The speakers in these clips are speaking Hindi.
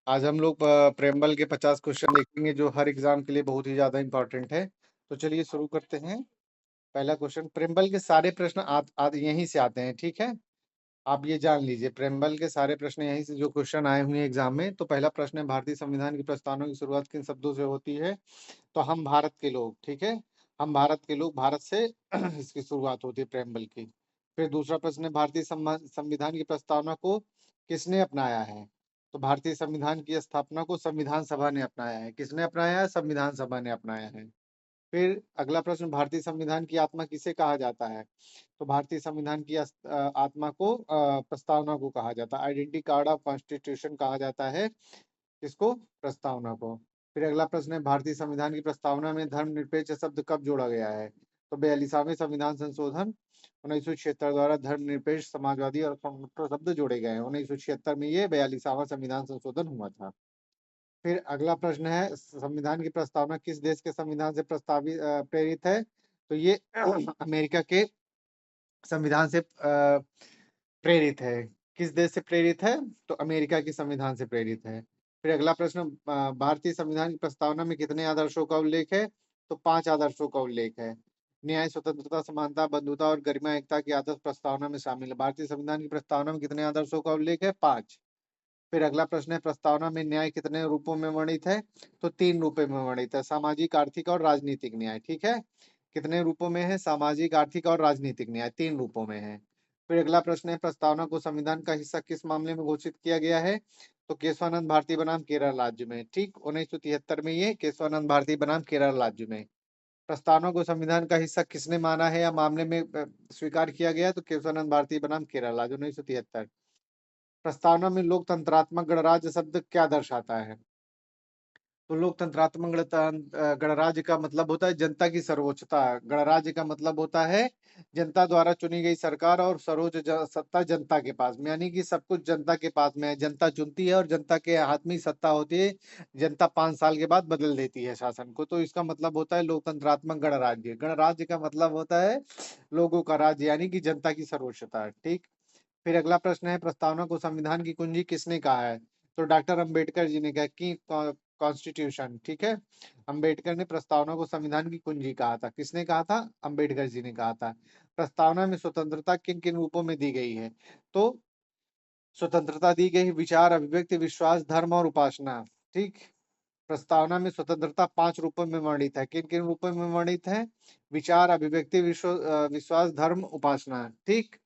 आज हम लोग प्रेमबल के 50 क्वेश्चन देखेंगे जो हर एग्जाम के लिए बहुत ही ज्यादा इंपॉर्टेंट है। तो चलिए शुरू करते हैं। पहला क्वेश्चन, प्रेमबल के सारे प्रश्न यहीं से आते हैं, ठीक है। आप ये जान लीजिए, प्रेमबल के सारे प्रश्न यहीं से जो क्वेश्चन आए हुए हैं एग्जाम में। तो पहला प्रश्न है, भारतीय संविधान की प्रस्तावना की शुरुआत किन शब्दों से होती है? तो हम भारत के लोग, ठीक है। हम भारत के लोग, भारत से इसकी शुरुआत होती है प्रेमबल की। फिर दूसरा प्रश्न है, भारतीय संविधान की प्रस्तावना को किसने अपनाया है? तो भारतीय संविधान की स्थापना को संविधान सभा ने अपनाया है। किसने अपनाया है? संविधान सभा ने अपनाया है। फिर अगला प्रश्न, भारतीय संविधान की आत्मा किसे कहा जाता है? तो भारतीय संविधान की आत्मा को प्रस्तावना को कहा जाता है। आइडेंटिटी कार्ड ऑफ कॉन्स्टिट्यूशन कहा जाता है किसको? प्रस्तावना को। फिर अगला प्रश्न है, भारतीय संविधान की प्रस्तावना में धर्मनिरपेक्ष शब्द कब जोड़ा गया है? तो 42वें संविधान संशोधन 1976 द्वारा धर्मनिरपेक्ष, समाजवादी और कम्युनिस्ट शब्द जोड़े गए हैं। 1976 में ये 42वां संविधान संशोधन हुआ था। फिर अगला प्रश्न है, संविधान की प्रस्तावना किस देश के संविधान से प्रेरित है? तो ये अमेरिका के संविधान से प्रेरित है। किस देश से प्रेरित है? तो अमेरिका के संविधान से प्रेरित है। फिर अगला प्रश्न, भारतीय संविधान की प्रस्तावना में कितने आदर्शों का उल्लेख है? तो 5 आदर्शों का उल्लेख है। न्याय, स्वतंत्रता, समानता, बंधुता और गरिमा एकता के आदर्श प्रस्तावना में शामिल है। भारतीय संविधान की प्रस्तावना में कितने आदर्शों का उल्लेख है? 5। फिर अगला प्रश्न है, प्रस्तावना में न्याय कितने रूपों में वर्णित है? तो 3 रूपों में वर्णित है, सामाजिक, आर्थिक और राजनीतिक न्याय, ठीक है। कितने रूपों में है? सामाजिक, आर्थिक और राजनीतिक न्याय 3 रूपों में है। फिर अगला प्रश्न है, प्रस्तावना को संविधान का हिस्सा किस मामले में घोषित किया गया है? तो केशवानंद भारती बनाम केरल राज्य में, ठीक। 1973 में ये केशवानंद भारती बनाम केरल राज्य में। प्रस्तावना को संविधान का हिस्सा किसने माना है या मामले में स्वीकार किया गया? तो केशवानंद भारती बनाम केरल राज्य, 1973। प्रस्तावना में लोकतंत्रात्मक गणराज्य शब्द क्या दर्शाता है? तो लोकतंत्रात्मक गणराज्य का मतलब होता है जनता की सर्वोच्चता। गणराज्य का मतलब होता है जनता द्वारा चुनी गई सरकार और सर्वोच्च सत्ता जनता के पास में, यानी कि सब कुछ जनता के पास में है। जनता चुनती है और जनता के हाथ में ही सत्ता होती है। जनता 5 साल के बाद बदल देती है शासन को। तो इसका मतलब होता है लोकतंत्रात्मक गणराज्य। गणराज्य का मतलब होता है लोगों का राज्य, यानी कि जनता की सर्वोच्चता, ठीक। फिर अगला प्रश्न है, प्रस्तावना को संविधान की कुंजी किसने कहा है? तो डॉक्टर अंबेडकर जी ने कहा कि कॉन्स्टिट्यूशन, ठीक है। अंबेडकर ने प्रस्तावना को संविधान की कुंजी कहा था। किसने कहा था? अंबेडकर जी ने कहा था। प्रस्तावना में स्वतंत्रता किन किन रूपों में दी गई है? तो स्वतंत्रता दी गई विचार, अभिव्यक्ति, विश्वास, धर्म और उपासना, ठीक। प्रस्तावना में स्वतंत्रता 5 रूपों में वर्णित है। किन किन रूपों में वर्णित है? विचार, अभिव्यक्ति, विश्वास, धर्म, उपासना, ठीक।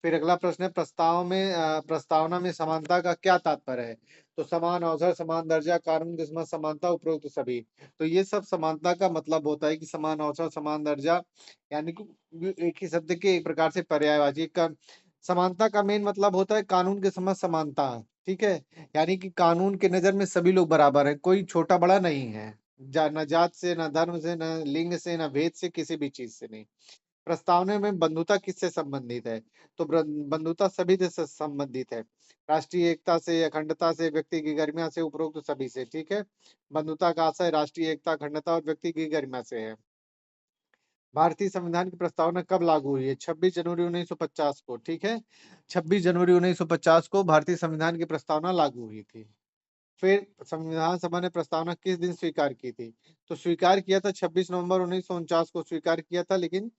फिर अगला प्रश्न है, प्रस्तावना में समानता का क्या तात्पर्य है? तो समान अवसर, समान दर्जा, कानून की समझ, समानता, उपरोक्त सभी। तो ये सब समानता का मतलब होता है कि समान अवसर, समान दर्जा, यानी कि एक ही शब्द के एक प्रकार से पर्यायवाची का। समानता का मेन मतलब होता है कानून के समझ, समानता, ठीक है। यानी कि कानून के नजर में सभी लोग बराबर हैं, कोई छोटा बड़ा नहीं है। न जात से, न धर्म से, न लिंग से, न भेद से, किसी भी चीज से नहीं। प्रस्तावना में बंधुता किससे संबंधित है? तो बंधुता सभी से संबंधित है। राष्ट्रीय एकता से, अखंडता से, व्यक्ति की गरिमा से, उपरोक्त सभी से, ठीक है। बंधुता का आशय राष्ट्रीय एकता, अखंडता और व्यक्ति की गरिमा से है। भारतीय संविधान की प्रस्तावना कब लागू हुई है? 26 जनवरी 1950 को, ठीक है। 26 जनवरी 1950 को भारतीय संविधान की प्रस्तावना लागू हुई थी। फिर संविधान सभा ने प्रस्तावना किस दिन स्वीकार की थी? तो स्वीकार किया था 26 नवंबर 1949 को स्वीकार किया था, लेकिन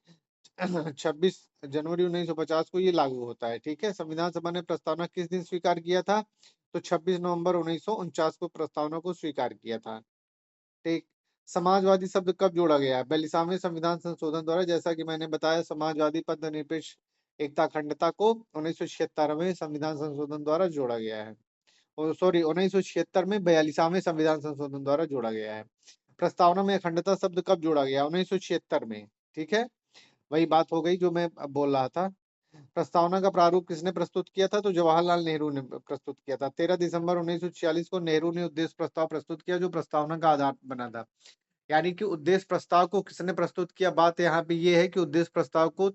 26 जनवरी 1950 को ये लागू होता है, ठीक है। संविधान सभा ने प्रस्तावना किस दिन स्वीकार किया था? तो 26 नवंबर 1949 को प्रस्तावना को स्वीकार किया था, ठीक। समाजवादी शब्द कब जोड़ा गया है? 42वें संविधान संशोधन द्वारा। जैसा कि मैंने बताया, समाजवादी पद निरपेक्ष एकता अखंडता को 1976वें संविधान संशोधन द्वारा जोड़ा गया है। सॉरी, 1976 में 42वें संविधान संशोधन द्वारा जोड़ा गया है। प्रस्तावना में अखंडता शब्द कब जोड़ा गया? 1976 में, ठीक है। वही बात हो गई जो मैं अब बोल रहा था। प्रस्तावना का प्रारूप किसने प्रस्तुत किया था? तो जवाहरलाल नेहरू ने प्रस्तुत किया था। 13 दिसंबर 1946 को नेहरू ने उद्देश्य प्रस्ताव प्रस्तुत किया जो प्रस्तावना का आधार बना था। यानी कि उद्देश्य प्रस्ताव को किसने प्रस्तुत किया? बात यहाँ पे ये है कि उद्देश्य प्रस्ताव को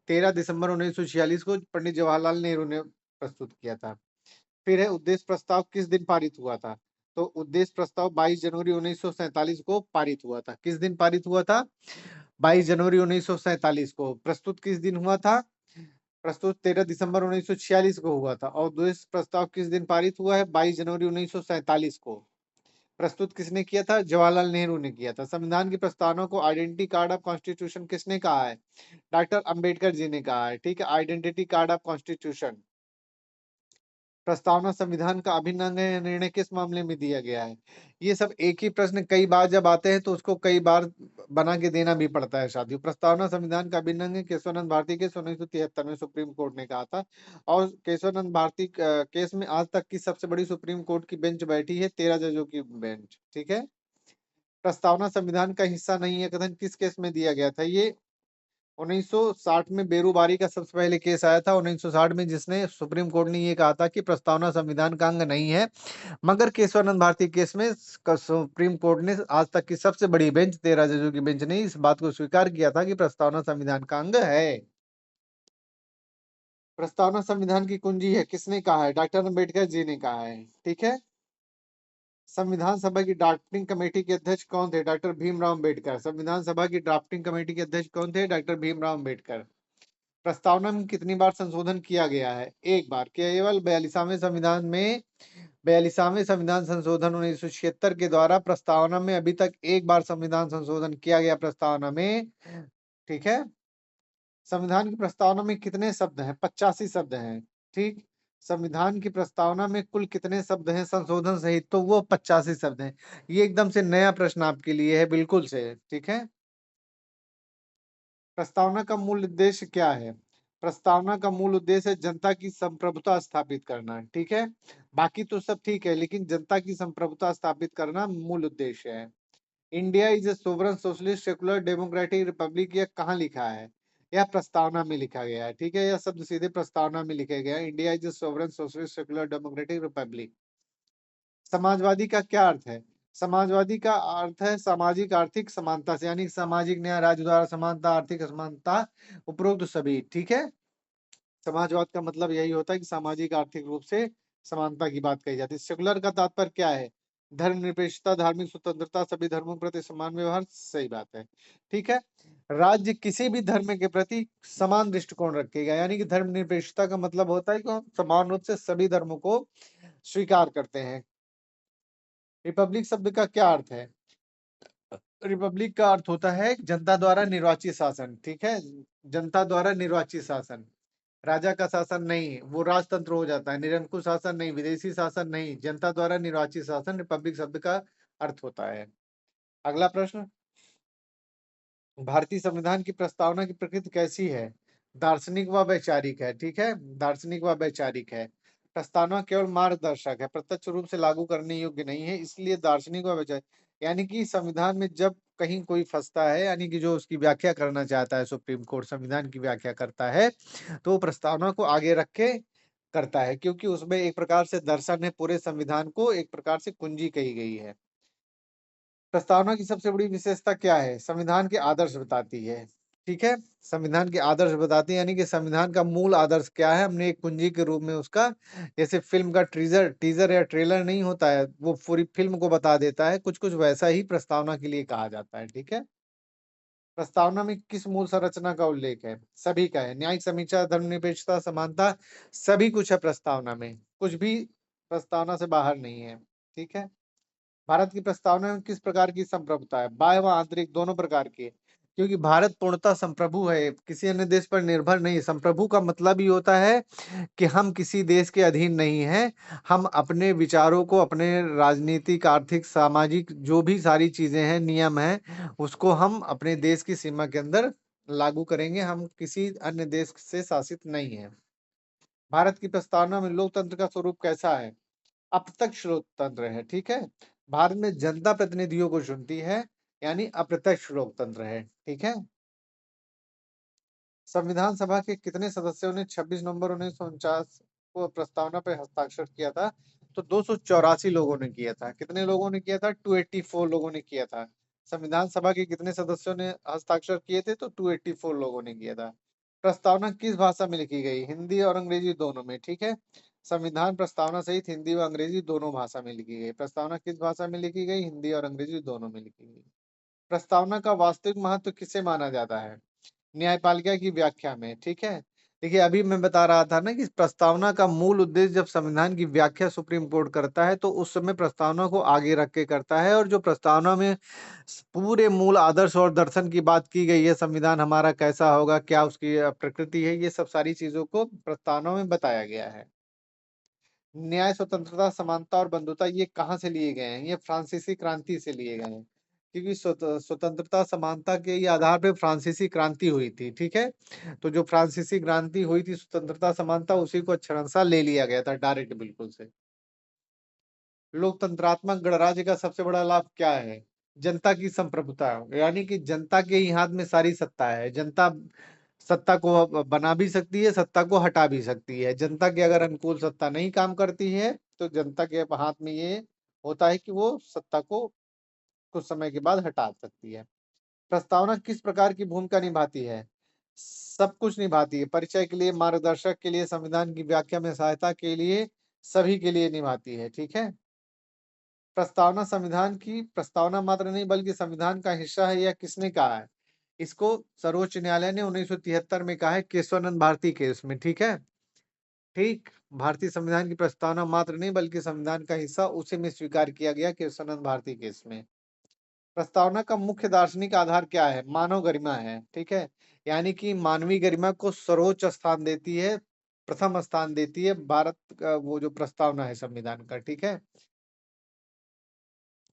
13 दिसंबर 1946 को पंडित जवाहरलाल नेहरू ने प्रस्तुत किया था। फिर है, उद्देश्य प्रस्ताव किस दिन पारित हुआ था? तो उद्देश्य प्रस्ताव 22 जनवरी 1947 को पारित हुआ था। किस दिन पारित हुआ था? 22 जनवरी 1947 को। प्रस्तुत किस दिन हुआ था? प्रस्तुत 13 दिसंबर 1946 को हुआ था और द्वेष प्रस्ताव किस दिन पारित हुआ है? 22 जनवरी 1947 को। प्रस्तुत किसने किया था? जवाहरलाल नेहरू ने किया था। संविधान की प्रस्तावना को आइडेंटिटी कार्ड ऑफ कॉन्स्टिट्यूशन किसने कहा है? डॉक्टर अंबेडकर जी ने कहा है। ठीक है, आइडेंटिटी कार्ड ऑफ कॉन्स्टिट्यूशन। प्रस्तावना संविधान का अभिन्न अंग है, निर्णय किस मामले में दिया गया है? ये सब एक ही प्रश्न कई बार जब आते हैं तो उसको कई बार बना के देना भी पड़ता है साथियों। प्रस्तावना संविधान का अभिन्न अंग है, केशवानंद भारती केस 1973 में सुप्रीम कोर्ट ने कहा था। और केशवानंद भारती केस में आज तक की सबसे बड़ी सुप्रीम कोर्ट की बेंच बैठी है, 13 जजों की बेंच। ठीक है, प्रस्तावना संविधान का हिस्सा नहीं है कथन किस केस में दिया गया था? ये 1960 में बेरूबारी का सबसे पहले केस आया था 1960 में, जिसने सुप्रीम कोर्ट ने ये कहा था कि प्रस्तावना संविधान का अंग नहीं है। मगर केशवानंद भारती केस में सुप्रीम कोर्ट ने आज तक की सबसे बड़ी बेंच 13 जजों की बेंच ने इस बात को स्वीकार किया था कि प्रस्तावना संविधान का अंग है। प्रस्तावना संविधान की कुंजी है किसने कहा है? डॉक्टर अम्बेडकर जी ने कहा है। ठीक है, संविधान सभा की ड्राफ्टिंग कमेटी के अध्यक्ष कौन थे? डॉक्टर भीमराव अम्बेडकर। संविधान सभा की ड्राफ्टिंग कमेटी के अध्यक्ष कौन थे? डॉक्टर भीमराव अम्बेडकर। प्रस्तावना में कितनी बार संशोधन किया गया है? एक बार। केवल 42वें संविधान में 42वें संविधान संशोधन 1976 के द्वारा प्रस्तावना में अभी तक एक बार संविधान संशोधन किया गया प्रस्तावना में। ठीक है, संविधान की प्रस्तावना में कितने शब्द हैं? 85 शब्द हैं। ठीक, संविधान की प्रस्तावना में कुल कितने शब्द हैं संशोधन सहित? तो वो 85 शब्द हैं। ये एकदम से नया प्रश्न आपके लिए है, बिल्कुल से। ठीक है, प्रस्तावना का मूल उद्देश्य क्या है? प्रस्तावना का मूल उद्देश्य है जनता की संप्रभुता स्थापित करना। ठीक है, बाकी तो सब ठीक है, लेकिन जनता की संप्रभुता स्थापित करना मूल उद्देश्य है। India is a sovereign socialist secular democratic Republic, यह कहाँ लिखा है? यह प्रस्तावना में लिखा गया है। ठीक है, यह शब्द सीधे प्रस्तावना में लिखे गया है, India is a sovereign socialist secular democratic Republic. Samajwadi का क्या अर्थ है? समाजवादी का अर्थ है सामाजिक आर्थिक समानता से, यानी सामाजिक न्याय, राज्य द्वारा समानता, आर्थिक असमानता, उपरोक्त सभी। ठीक है, समाजवाद का मतलब यही होता है कि सामाजिक आर्थिक रूप से समानता की बात कही जाती है। सेकुलर का तात्पर्य क्या है? धर्मनिरपेक्षता, धार्मिक स्वतंत्रता, सभी धर्मों के प्रति समान व्यवहार। सही बात है। ठीक है, राज्य किसी भी धर्म के प्रति समान दृष्टिकोण रखेगा, यानी कि धर्मनिरपेक्षता का मतलब होता है कि हम समान रूप से सभी धर्मों को स्वीकार करते हैं। रिपब्लिक शब्द का क्या अर्थ है? रिपब्लिक का अर्थ होता है जनता द्वारा निर्वाचित शासन। ठीक है, जनता द्वारा निर्वाचित शासन, राजा का शासन नहीं, वो राजतंत्र हो जाता है। निरंकुश शासन नहीं, विदेशी शासन नहीं, जनता द्वारा निर्वाचित शासन रिपब्लिक शब्द का अर्थ होता है। अगला प्रश्न, भारतीय संविधान की प्रस्तावना की प्रकृति कैसी है? दार्शनिक व वैचारिक है। ठीक है, दार्शनिक व वैचारिक है। प्रस्तावना केवल मार्गदर्शक है, प्रत्यक्ष रूप से लागू करने योग्य नहीं है, इसलिए दार्शनिक व वैचारिक। यानी कि संविधान में जब कहीं कोई फंसता है, यानी कि जो उसकी व्याख्या करना चाहता है, सुप्रीम कोर्ट संविधान की व्याख्या करता है, तो वो प्रस्तावना को आगे रख के करता है, क्योंकि उसमें एक प्रकार से दर्शन है, पूरे संविधान को एक प्रकार से कुंजी कही गई है। प्रस्तावना की सबसे बड़ी विशेषता क्या है? संविधान के आदर्श बताती है। ठीक है, संविधान के आदर्श बताती है, यानी कि संविधान का मूल आदर्श क्या है, हमने एक कुंजी के रूप में उसका, जैसे फिल्म का टीजर टीजर या ट्रेलर नहीं होता है, वो पूरी फिल्म को बता देता है, कुछ कुछ वैसा ही प्रस्तावना के लिए कहा जाता है। ठीक है, प्रस्तावना में किस मूल संरचना का उल्लेख है? सभी का है, न्यायिक समीक्षा, धर्मनिरपेक्षता, समानता, सभी कुछ है प्रस्तावना में, कुछ भी प्रस्तावना से बाहर नहीं है। ठीक है, भारत की प्रस्तावना में किस प्रकार की संप्रभुता है? बाह्य व आंतरिक दोनों प्रकार की है। क्योंकि भारत पूर्णतः संप्रभु है, किसी अन्य देश पर निर्भर नहीं। संप्रभु का मतलब ही होता है कि हम किसी देश के अधीन नहीं हैं, हम अपने विचारों को, अपने राजनीतिक, आर्थिक, सामाजिक जो भी सारी चीजें हैं, नियम हैं, उसको हम अपने देश की सीमा के अंदर लागू करेंगे, हम किसी अन्य देश से शासित नहीं है। भारत की प्रस्तावना में लोकतंत्र का स्वरूप कैसा है? अप्रत्यक्ष लोकतंत्र है। ठीक है, भारत में जनता प्रतिनिधियों को चुनती है, यानी अप्रत्यक्ष लोकतंत्र है। ठीक है, संविधान सभा के कितने सदस्यों ने 26 नवंबर 1949 को प्रस्तावना पर हस्ताक्षर किया था? तो 284 लोगों ने किया था। कितने लोगों ने किया था? 284 लोगों ने किया था। संविधान सभा के कितने सदस्यों ने हस्ताक्षर किए थे? तो 284 लोगों ने किया था। प्रस्तावना किस भाषा में लिखी गई? हिंदी और अंग्रेजी दोनों में। ठीक है, संविधान प्रस्तावना सहित हिंदी व अंग्रेजी दोनों भाषा में लिखी गई। प्रस्तावना किस भाषा में लिखी गई? हिंदी और अंग्रेजी दोनों में लिखी गई। प्रस्तावना का वास्तविक महत्व किसे माना जाता है? न्यायपालिका की व्याख्या में। ठीक है, देखिए, अभी मैं बता रहा था ना कि प्रस्तावना का मूल उद्देश्य जब संविधान की व्याख्या सुप्रीम कोर्ट करता है, तो उस समय प्रस्तावना को आगे रख के करता है और जो प्रस्तावना में पूरे मूल आदर्श और दर्शन की बात की गई है, संविधान हमारा कैसा होगा, क्या उसकी प्रकृति है, ये सब सारी चीज़ों को प्रस्तावना में बताया गया है। न्याय, स्वतंत्रता, समानता और बंधुता ये कहाँ से लिए गए हैं? ये फ्रांसीसी क्रांति से लिए गए हैं। क्योंकि स्वतंत्रता, समानता के ये आधार पे फ्रांसीसी क्रांति हुई थी, ठीक है? तो जो फ्रांसीसी क्रांति हुई थी, स्वतंत्रता, समानता उसी को अक्षरशः ले लिया गया था डायरेक्ट बिल्कुल से। लोकतंत्रात्मक गणराज्य का सबसे बड़ा लाभ क्या है? जनता की संप्रभुता, यानी कि जनता के ही हाथ में सारी सत्ता है। जनता सत्ता को बना भी सकती है, सत्ता को हटा भी सकती है। जनता के अगर अनुकूल सत्ता नहीं काम करती है, तो जनता के हाथ में ये होता है कि वो सत्ता को कुछ समय के बाद हटा सकती है। प्रस्तावना किस प्रकार की भूमिका निभाती है? सब कुछ निभाती है। परिचय के लिए, मार्गदर्शक के लिए, संविधान की व्याख्या में सहायता के लिए, सभी के लिए निभाती है, ठीक है? प्रस्तावना संविधान की प्रस्तावना मात्र नहीं बल्कि संविधान का हिस्सा है, यह किसने कहा है? इसको सर्वोच्च न्यायालय ने 1973 में कहा है केशवानंद भारती केस में, ठीक है? ठीक, भारतीय संविधान की प्रस्तावना मात्र नहीं बल्कि संविधान का हिस्सा उसी में स्वीकार किया गया केशवानंद भारती केस में। प्रस्तावना का मुख्य दार्शनिक आधार क्या है? मानव गरिमा है, ठीक है? यानी कि मानवीय गरिमा को सर्वोच्च स्थान देती है, प्रथम स्थान देती है भारत का वो जो प्रस्तावना है संविधान का, ठीक है?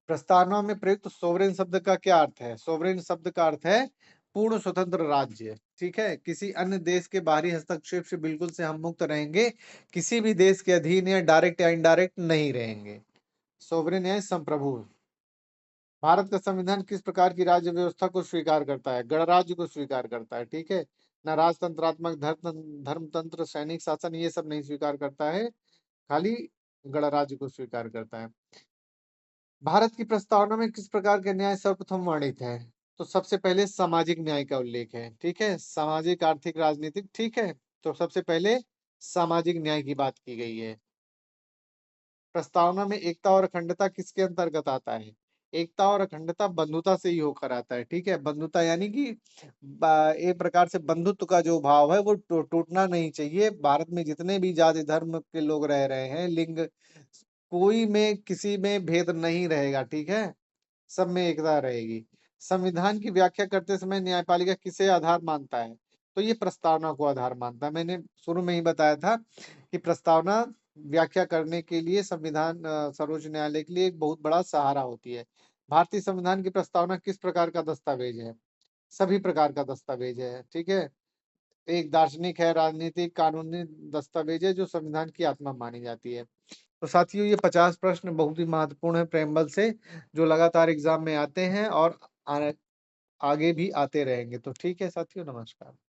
प्रस्तावना में प्रयुक्त सोवरेन शब्द का क्या अर्थ है? सोवरेन शब्द का अर्थ है पूर्ण स्वतंत्र राज्य, ठीक है? किसी अन्य देश के बाहरी हस्तक्षेप से बिल्कुल से हम मुक्त रहेंगे, किसी भी देश के अधीन या डायरेक्ट या इनडायरेक्ट नहीं रहेंगे। सोवरेन यानी संप्रभु। भारत का संविधान किस प्रकार की राज्य व्यवस्था को स्वीकार करता है? गणराज्य को स्वीकार करता है, ठीक है? ना राजतंत्रात्मक, धर्मतंत्र, सैनिक शासन ये सब नहीं स्वीकार करता है, खाली गणराज्य को स्वीकार करता है। भारत की प्रस्तावना में किस प्रकार के न्याय सर्वप्रथम वर्णित है? तो सबसे पहले सामाजिक न्याय का उल्लेख है, ठीक है? सामाजिक, आर्थिक, राजनीतिक, ठीक है? तो सबसे पहले सामाजिक न्याय की बात की गई है। प्रस्तावना में एकता और अखंडता किसके अंतर्गत आता है? एकता और अखंडता बंधुता से ही होकर आता है, ठीक है? बंधुता यानी कि एक प्रकार से बंधुत्व का जो भाव है वो टूटना नहीं चाहिए। भारत में जितने भी जाति धर्म के लोग रह रहे हैं, लिंग, कोई में किसी में भेद नहीं रहेगा, ठीक है? सब में एकता रहेगी। संविधान की व्याख्या करते समय न्यायपालिका किसे आधार मानता है? तो ये प्रस्तावना को आधार मानता है। मैंने शुरू में ही बताया था कि प्रस्तावना व्याख्या करने के लिए संविधान सर्वोच्च न्यायालय के लिए एक बहुत बड़ा सहारा होती है। भारतीय संविधान की प्रस्तावना किस प्रकार का दस्तावेज है? सभी प्रकार का दस्तावेज है, ठीक है? एक दार्शनिक है, राजनीतिक, कानूनी दस्तावेज है जो संविधान की आत्मा मानी जाती है। तो साथियों ये 50 प्रश्न बहुत ही महत्वपूर्ण है प्रेम्बल से, जो लगातार एग्जाम में आते हैं और आ, आगे भी आते रहेंगे। तो ठीक है साथियों, नमस्कार।